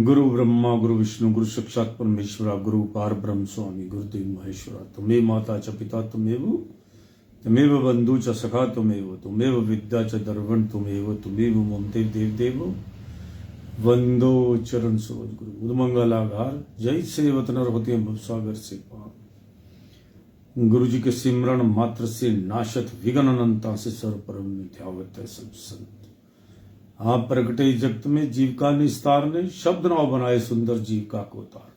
गुरु ब्रह्मा गुरु विष्णु गुरु साक्षात परमेश्वरा गुरु पार ब्रह्म स्वामी गुरुदेव महेश्वरा तुम्हें माता च पिता तुमेव बंधु च सखा तुमेव विद्या च दर्वण तुमेव ममते देव देव वंदो चरण सरोज गुरु उदमंगलाघार जय सेवत नर होते भवसागर से पार। गुरु जी के सिमरण मात्र से नाशत विघ्न अनंता से सर्व परम मिथ्यावत है सब संत। आप प्रगटे जगत में जीव का निस्तार ने शब्द नाव बनाए सुंदर जीव का कोतार।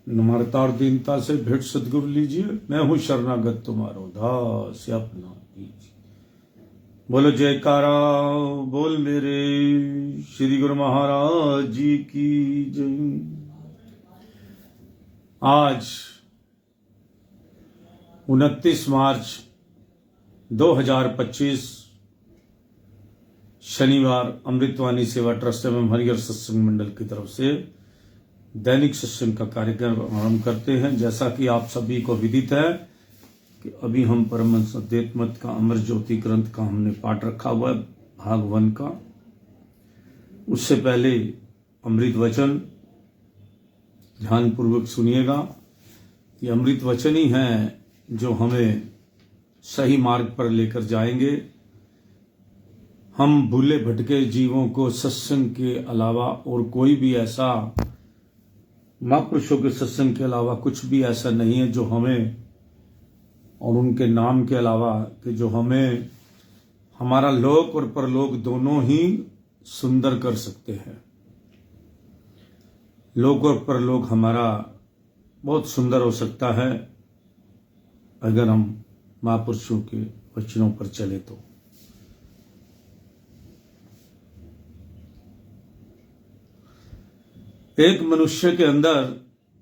नम्रता और दीनता से भेंट सदगुरु लीजिए मैं हूं शरणागत तुम्हारो दास अपना कीजिए। बोलो जयकारा बोल मेरे श्री गुरु महाराज जी की जय। आज 29 मार्च 2025 शनिवार अमृतवाणी सेवा ट्रस्ट एवं हरिहर सत्संग मंडल की तरफ से दैनिक सत्संग का कार्यक्रम आरंभ करते हैं। जैसा कि आप सभी को विदित है कि अभी हम परमहंस अद्वैत मत का अमर ज्योति ग्रंथ का हमने पाठ रखा हुआ है भाग 1 का। उससे पहले अमृत वचन ध्यानपूर्वक सुनिएगा। ये अमृत वचन ही है जो हमें सही मार्ग पर लेकर जाएंगे। हम भूले भटके जीवों को सत्संग के अलावा और कोई भी ऐसा महापुरुषों के सत्संग के अलावा कुछ भी ऐसा नहीं है जो हमें और उनके नाम के अलावा कि जो हमें हमारा लोक और परलोक दोनों ही सुंदर कर सकते हैं। लोक और परलोक हमारा बहुत सुंदर हो सकता है अगर हम महापुरुषों के वचनों पर चले तो। एक मनुष्य के अंदर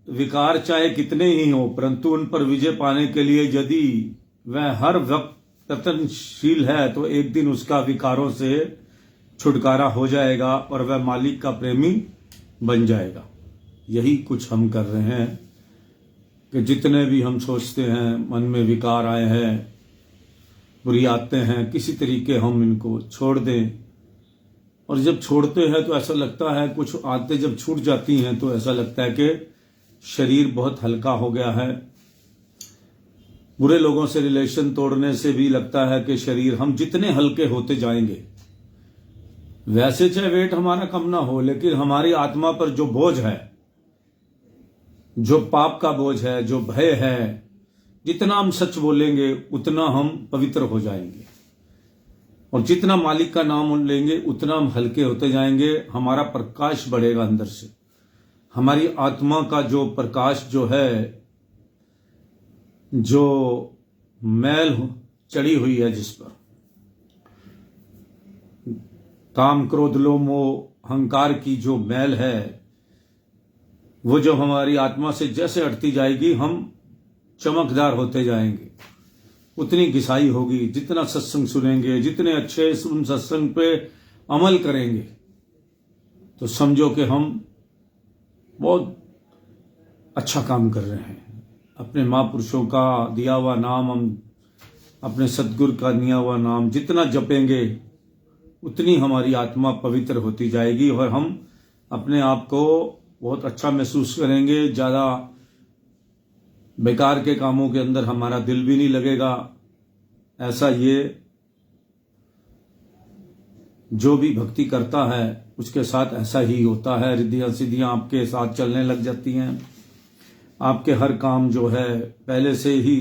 विकार चाहे कितने ही हो परंतु उन पर विजय पाने के लिए यदि वह हर वक्त प्रयत्नशील है तो एक दिन उसका विकारों से छुटकारा हो जाएगा और वह मालिक का प्रेमी बन जाएगा। यही कुछ हम कर रहे हैं कि जितने भी हम सोचते हैं मन में विकार आए हैं बुरी आते हैं किसी तरीके हम इनको छोड़ दें। और जब छोड़ते हैं तो ऐसा लगता है कुछ आदतें जब छूट जाती हैं तो ऐसा लगता है कि शरीर बहुत हल्का हो गया है। बुरे लोगों से रिलेशन तोड़ने से भी लगता है कि शरीर हम जितने हल्के होते जाएंगे वैसे चाहे वेट हमारा कम ना हो लेकिन हमारी आत्मा पर जो बोझ है जो पाप का बोझ है जो भय है जितना हम सच बोलेंगे उतना हम पवित्र हो जाएंगे और जितना मालिक का नाम लेंगे उतना हम हल्के होते जाएंगे। हमारा प्रकाश बढ़ेगा अंदर से। हमारी आत्मा का जो प्रकाश जो है जो मैल चढ़ी हुई है जिस पर काम क्रोध लोभ मोह अहंकार की जो मैल है वो जो हमारी आत्मा से जैसे हटती जाएगी हम चमकदार होते जाएंगे उतनी घिसाई होगी। जितना सत्संग सुनेंगे जितने अच्छे उन सत्संग पे अमल करेंगे तो समझो कि हम बहुत अच्छा काम कर रहे हैं। अपने महापुरुषों का दिया हुआ नाम हम अपने सतगुरु का दिया हुआ नाम जितना जपेंगे उतनी हमारी आत्मा पवित्र होती जाएगी और हम अपने आप को बहुत अच्छा महसूस करेंगे। ज़्यादा बेकार के कामों के अंदर हमारा दिल भी नहीं लगेगा। ऐसा ये जो भी भक्ति करता है उसके साथ ऐसा ही होता है। रिद्धियां सिद्धियां आपके साथ चलने लग जाती हैं। आपके हर काम जो है पहले से ही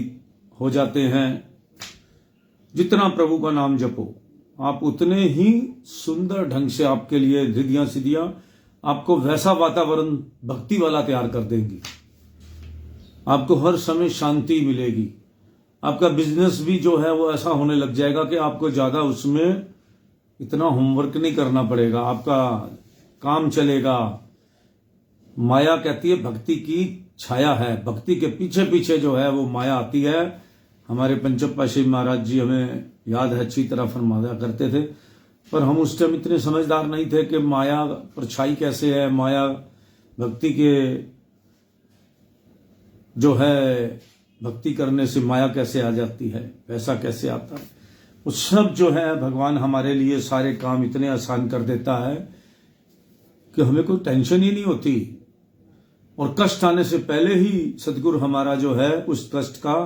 हो जाते हैं। जितना प्रभु का नाम जपो आप उतने ही सुंदर ढंग से आपके लिए रिद्धियां सिद्धियां आपको वैसा वातावरण भक्ति वाला तैयार कर देंगी। आपको हर समय शांति मिलेगी। आपका बिजनेस भी जो है वो ऐसा होने लग जाएगा कि आपको ज्यादा उसमें इतना होमवर्क नहीं करना पड़ेगा, आपका काम चलेगा। माया कहती है भक्ति की छाया है, भक्ति के पीछे पीछे जो है वो माया आती है। हमारे पंचम पातशाही महाराज जी हमें याद है अच्छी तरह फरमाया करते थे, पर हम उस टाइम इतने समझदार नहीं थे कि माया परछाई कैसे है, माया भक्ति के जो है भक्ति करने से माया कैसे आ जाती है, पैसा कैसे आता है। वो सब जो है भगवान हमारे लिए सारे काम इतने आसान कर देता है कि हमें कोई टेंशन ही नहीं होती। और कष्ट आने से पहले ही सदगुरु हमारा जो है उस कष्ट का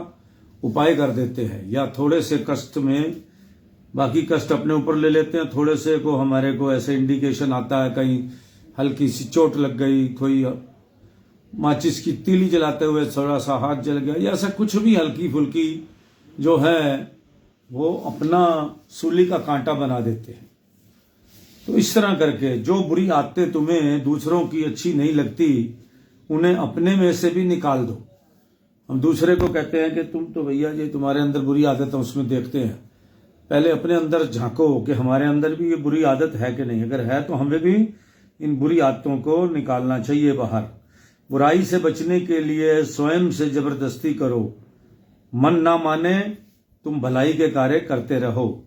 उपाय कर देते हैं, या थोड़े से कष्ट में बाकी कष्ट अपने ऊपर ले लेते हैं, थोड़े से को हमारे को ऐसे इंडिकेशन आता है, कहीं हल्की सी चोट लग गई, कोई माचिस की तीली जलाते हुए थोड़ा सा हाथ जल गया, या ऐसा कुछ भी हल्की फुल्की जो है वो अपना सूली का कांटा बना देते हैं। तो इस तरह करके जो बुरी आदतें तुम्हें दूसरों की अच्छी नहीं लगती उन्हें अपने में से भी निकाल दो। हम दूसरे को कहते हैं कि तुम तो भैया जी तुम्हारे अंदर बुरी आदत है, उसमें देखते हैं, पहले अपने अंदर झांको कि हमारे अंदर भी ये बुरी आदत है कि नहीं। अगर है तो हमें भी इन बुरी आदतों को निकालना चाहिए बाहर। बुराई से बचने के लिए स्वयं से जबरदस्ती करो, मन ना माने तुम भलाई के कार्य करते रहो।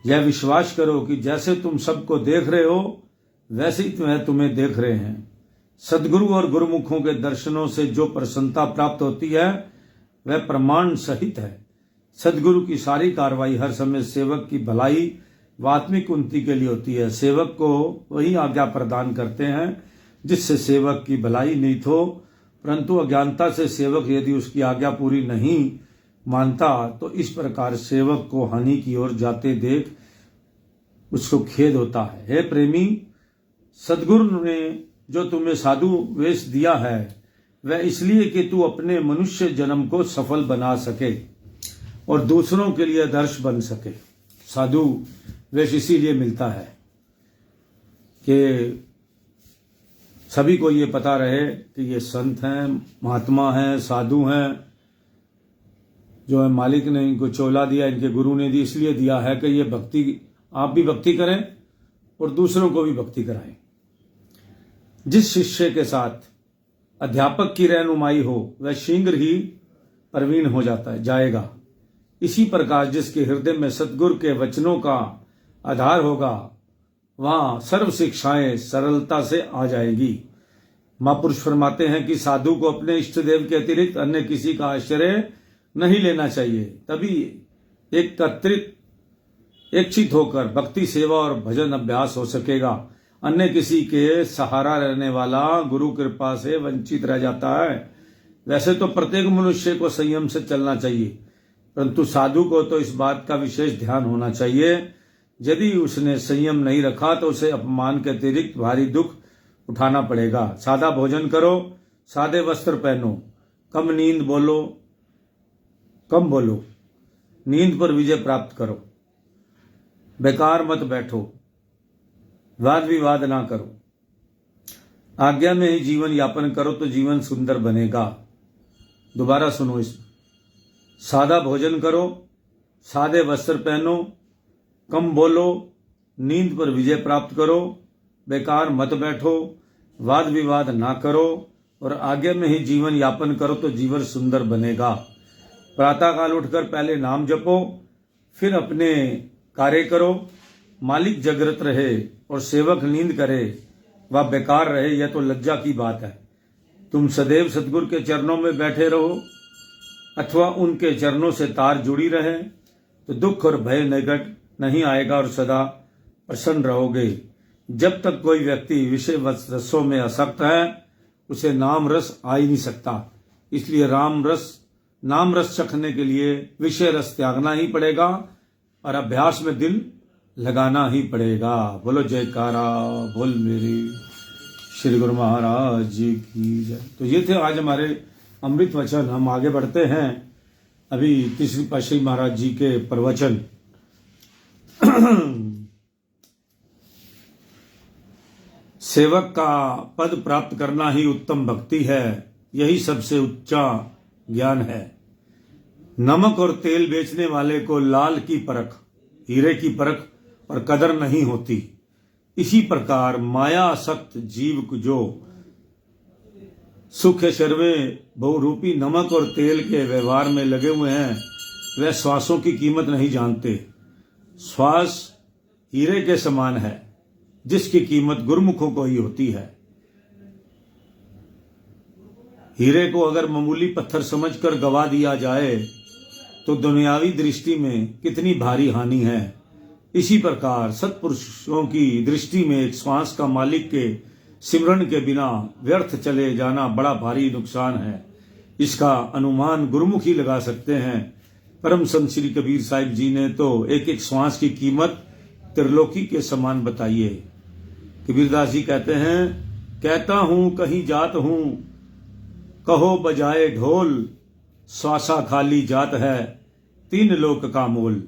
यह विश्वास करो कि जैसे तुम सबको देख रहे हो वैसे ही तुम्हें देख रहे हैं। सदगुरु और गुरुमुखों के दर्शनों से जो प्रसन्नता प्राप्त होती है वह प्रमाण सहित है। सदगुरु की सारी कार्रवाई हर समय सेवक की भलाई व आत्मिक उन्नति के लिए होती है। सेवक को वही आज्ञा प्रदान करते हैं जिससे सेवक की भलाई निहित हो, परंतु अज्ञानता से सेवक यदि उसकी आज्ञा पूरी नहीं मानता तो इस प्रकार सेवक को हानि की ओर जाते देख उसको खेद होता है। हे प्रेमी, सदगुरु ने जो तुम्हें साधु वेश दिया है वह इसलिए कि तू अपने मनुष्य जन्म को सफल बना सके और दूसरों के लिए आदर्श बन सके। साधु वेश इसीलिए मिलता है कि सभी को ये पता रहे कि ये संत हैं, महात्मा हैं, साधु हैं, जो है मालिक ने इनको चोला दिया, इनके गुरु ने दी, इसलिए दिया है कि ये भक्ति, आप भी भक्ति करें और दूसरों को भी भक्ति कराएं। जिस शिष्य के साथ अध्यापक की रहनुमाई हो वह शीघ्र ही प्रवीण हो जाएगा। इसी प्रकार जिसके हृदय में सतगुरु के वचनों का आधार होगा वहां सर्व शिक्षाएं सरलता से आ जाएगी। महापुरुष फरमाते हैं कि साधु को अपने इष्ट देव के अतिरिक्त अन्य किसी का आश्रय नहीं लेना चाहिए, तभी एकत्रित होकर भक्ति सेवा और भजन अभ्यास हो सकेगा। अन्य किसी के सहारा रहने वाला गुरु कृपा से वंचित रह जाता है। वैसे तो प्रत्येक मनुष्य को संयम से चलना चाहिए, परंतु साधु को तो इस बात का विशेष ध्यान होना चाहिए। यदि उसने संयम नहीं रखा तो उसे अपमान के अतिरिक्त भारी दुख उठाना पड़ेगा। सादा भोजन करो, सादे वस्त्र पहनो, कम बोलो, नींद पर विजय प्राप्त करो, बेकार मत बैठो, वाद विवाद ना करो, आज्ञा में ही जीवन यापन करो तो जीवन सुंदर बनेगा। दोबारा सुनो इसमें, सादा भोजन करो, सादे वस्त्र पहनो, कम बोलो, नींद पर विजय प्राप्त करो, बेकार मत बैठो, वाद विवाद ना करो और आज्ञा में ही जीवन यापन करो तो जीवन सुंदर बनेगा। प्रातःकाल उठकर पहले नाम जपो, फिर अपने कार्य करो। मालिक जागृत रहे और सेवक नींद करे वह बेकार रहे, यह तो लज्जा की बात है। तुम सदैव सतगुरु के चरणों में बैठे रहो अथवा उनके चरणों से तार जुड़ी रहे तो दुख और भय निकट नहीं आएगा और सदा प्रसन्न रहोगे। जब तक कोई व्यक्ति विषय रसों में आसक्त है उसे नाम रस आ ही नहीं सकता। इसलिए नाम रस चखने के लिए विषय रस त्यागना ही पड़ेगा और अभ्यास में दिल लगाना ही पड़ेगा। बोलो जयकारा बोल मेरी श्री गुरु महाराज जी की जय। तो ये थे आज हमारे अमृत वचन। हम आगे बढ़ते हैं अभी तीसरी पातशाही महाराज जी के प्रवचन। सेवक का पद प्राप्त करना ही उत्तम भक्ति है। यही सबसे ऊंचा ज्ञान है। नमक और तेल बेचने वाले को लाल की परख, हीरे की परख और कदर नहीं होती। इसी प्रकार माया आसक्त जीव को जो सुख शर्वे बहुरूपी नमक और तेल के व्यवहार में लगे हुए हैं, वह श्वासों की कीमत नहीं जानते। श्वास हीरे के समान है, जिसकी कीमत गुरुमुखों को ही होती है। हीरे को अगर मामूली पत्थर समझकर गवा दिया जाए तो दुनियावी दृष्टि में कितनी भारी हानि है। इसी प्रकार सत्पुरुषों की दृष्टि में एक श्वास का मालिक के सिमरन के बिना व्यर्थ चले जाना बड़ा भारी नुकसान है। इसका अनुमान गुरुमुखी लगा सकते हैं। परम संत श्री कबीर साहिब जी ने तो एक एक श्वास की कीमत त्रिलोकी के समान बताई है। कबीरदास जी कहते हैं, कहता हूं कहीं जात हूं, कहो बजाए ढोल, श्वासा खाली जात है, तीन लोक का मोल।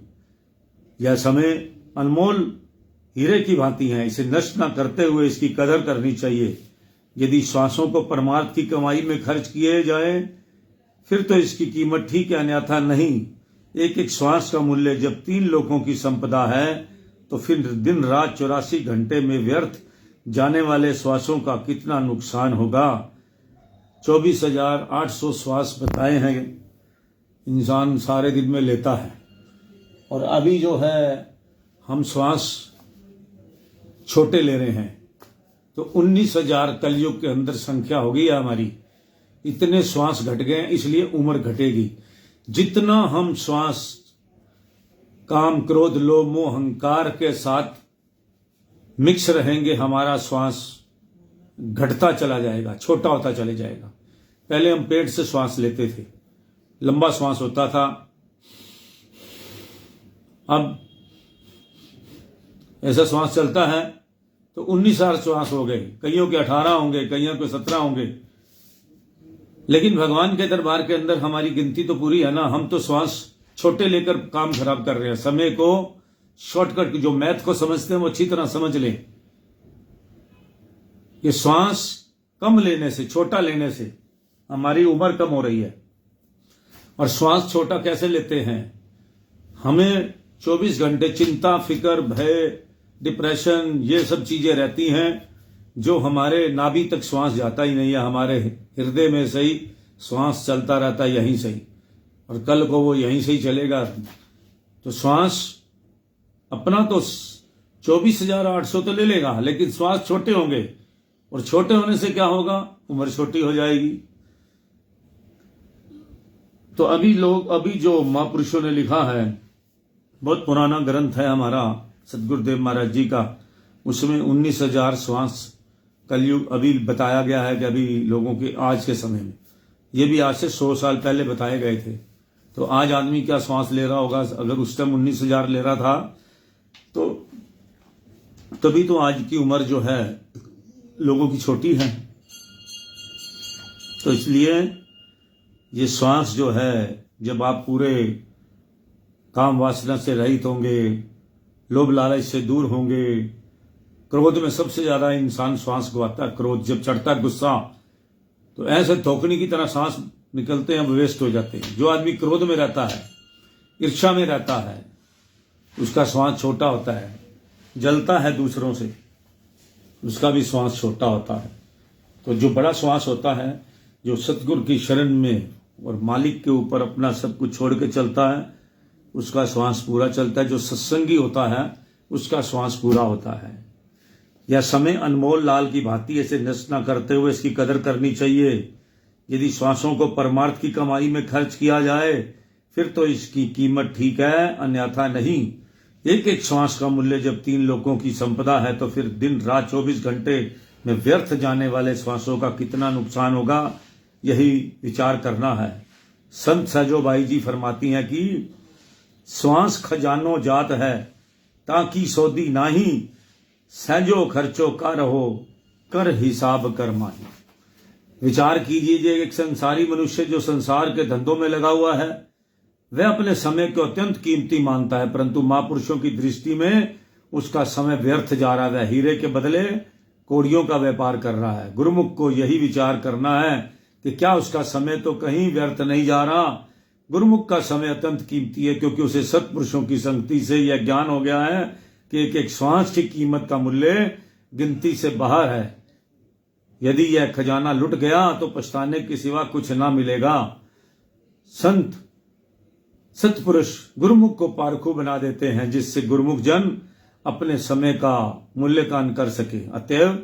यह समय अनमोल हीरे की भांति है, इसे नष्ट न करते हुए इसकी कदर करनी चाहिए। यदि श्वासों को परमार्थ की कमाई में खर्च किए जाए फिर तो इसकी कीमत ठीक है, अन्यथा नहीं। एक एक श्वास का मूल्य जब 3 लोगों की संपदा है तो फिर दिन रात 84 घंटे में व्यर्थ जाने वाले श्वासों का कितना नुकसान होगा। 24,800 श्वास बताए हैं इंसान सारे दिन में लेता है, और अभी जो है हम श्वास छोटे ले रहे हैं तो 19,000 कलयुग के अंदर संख्या हो गई है हमारी। इतने श्वास घट गए, इसलिए उम्र घटेगी। जितना हम श्वास काम क्रोध लोभ मोह अहंकार के साथ मिक्स रहेंगे, हमारा श्वास घटता चला जाएगा, छोटा होता चले जाएगा। पहले हम पेट से श्वास लेते थे, लंबा श्वास होता था। अब ऐसा श्वास चलता है तो 19,000 श्वास हो गए, कईयों के 18 होंगे, कईयों के 17 होंगे। लेकिन भगवान के दरबार के अंदर हमारी गिनती तो पूरी है ना। हम तो श्वास छोटे लेकर काम खराब कर रहे हैं। समय को शॉर्टकट, जो मैथ को समझते हैं वो अच्छी तरह समझ लें। ये श्वास कम लेने से, छोटा लेने से हमारी उम्र कम हो रही है। और श्वास छोटा कैसे लेते हैं? हमें 24 घंटे चिंता, फिक्र, भय, डिप्रेशन, ये सब चीजें रहती हैं जो हमारे नाभि तक श्वास जाता ही नहीं है। हमारे हृदय में से ही श्वास चलता रहता है, यहीं से ही, और कल को वो यहीं से ही चलेगा। तो श्वास अपना तो 24,800 तो ले लेगा, लेकिन श्वास छोटे होंगे, और छोटे होने से क्या होगा? उम्र छोटी हो जाएगी। तो अभी जो महापुरुषों ने लिखा है, बहुत पुराना ग्रंथ है हमारा सदगुरुदेव महाराज जी का, उसमें 19,000 श्वास कलयुग अभी बताया गया है कि अभी लोगों के आज के समय में, ये भी आज से 100 साल पहले बताए गए थे। तो आज आदमी क्या श्वास ले रहा होगा? अगर उस टाइम 19,000 ले रहा था तो तभी तो आज की उम्र जो है लोगों की छोटी है। तो इसलिए ये श्वास जो है, जब आप पूरे काम वासना से रहित होंगे, लोभ लालच से दूर होंगे। क्रोध में सबसे ज्यादा इंसान श्वास गवाता है। क्रोध जब चढ़ता है, गुस्सा, तो ऐसे थोकनी की तरह सांस निकलते हैं, वेस्ट हो जाते हैं। जो आदमी क्रोध में रहता है, ईर्ष्या में रहता है, उसका श्वास छोटा होता है, जलता है दूसरों से, उसका भी श्वास छोटा होता है। तो जो बड़ा श्वास होता है, जो सतगुरु की शरण में और मालिक के ऊपर अपना सब कुछ छोड़ के चलता है, उसका श्वास पूरा चलता है। जो सत्संगी होता है उसका श्वास पूरा होता है। यह समय अनमोल लाल की भांति ऐसे नष्ट न करते हुए इसकी कदर करनी चाहिए। यदि श्वासों को परमार्थ की कमाई में खर्च किया जाए फिर तो इसकी कीमत ठीक है, अन्यथा नहीं। एक एक श्वास का मूल्य जब 3 लोगों की संपदा है तो फिर दिन रात 24 घंटे में व्यर्थ जाने वाले श्वासों का कितना नुकसान होगा, यही विचार करना है। संत सजो भाई जी फरमाती हैं कि श्वास खजानो जात है, ताकि सौदी नाही, सहजो खर्चो का रहो, कर हिसाब कर माही। विचार कीजिए, एक संसारी मनुष्य जो संसार के धंधों में लगा हुआ है, वह अपने समय को अत्यंत कीमती मानता है, परंतु महापुरुषों की दृष्टि में उसका समय व्यर्थ जा रहा है। हीरे के बदले कौड़ियों का व्यापार कर रहा है। गुरुमुख को यही विचार करना है कि क्या उसका समय तो कहीं व्यर्थ नहीं जा रहा। गुरुमुख का समय अत्यंत कीमती है, क्योंकि उसे सत्पुरुषों की संगति से यह ज्ञान हो गया है कि एक एक श्वास की कीमत का मूल्य गिनती से बाहर है। यदि यह खजाना लुट गया तो पछताने के सिवा कुछ ना मिलेगा। संत सत्पुरुष गुरुमुख को पारखू बना देते हैं, जिससे गुरुमुख जन अपने समय का मूल्यांकन कर सके। अतएव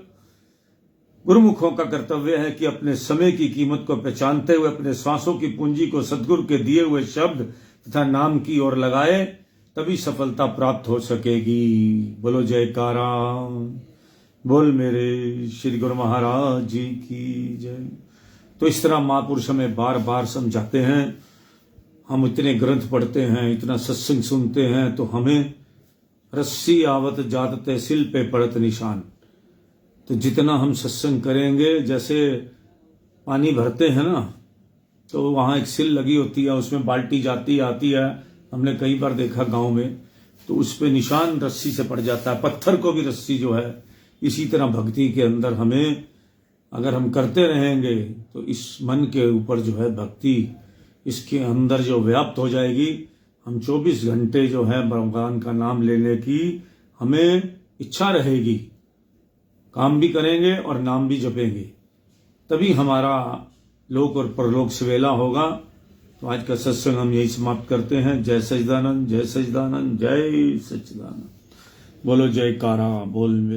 गुरुमुखों का कर्तव्य है कि अपने समय की कीमत को पहचानते हुए अपने श्वासों की पूंजी को सदगुरु के दिए हुए शब्द तथा नाम की ओर लगाए, तभी सफलता प्राप्त हो सकेगी। बोलो जयकारा, बोल मेरे श्री गुरु महाराज जी की जय। तो इस तरह महापुरुष हमें बार बार समझाते हैं। हम इतने ग्रंथ पढ़ते हैं, इतना सत्संग सुनते हैं, तो हमें रस्सी आवत जात तहसील पे पड़त निशान। तो जितना हम सत्संग करेंगे, जैसे पानी भरते हैं ना, तो वहाँ एक सिल लगी होती है, उसमें बाल्टी जाती आती है, हमने कई बार देखा गांव में, तो उस पे निशान रस्सी से पड़ जाता है। पत्थर को भी रस्सी जो है, इसी तरह भक्ति के अंदर हमें अगर हम करते रहेंगे तो इस मन के ऊपर जो है भक्ति इसके अंदर जो व्याप्त हो जाएगी। हम 24 घंटे जो है भगवान का नाम लेने की हमें इच्छा रहेगी, काम भी करेंगे और नाम भी जपेंगे, तभी हमारा लोक और परलोक सवेला होगा। तो आज का सत्संग हम यही समाप्त करते हैं। जय सच्चिदानंद, जय सच्चिदानंद, जय सच्चिदानंद। बोलो जयकारा, बोल मेरे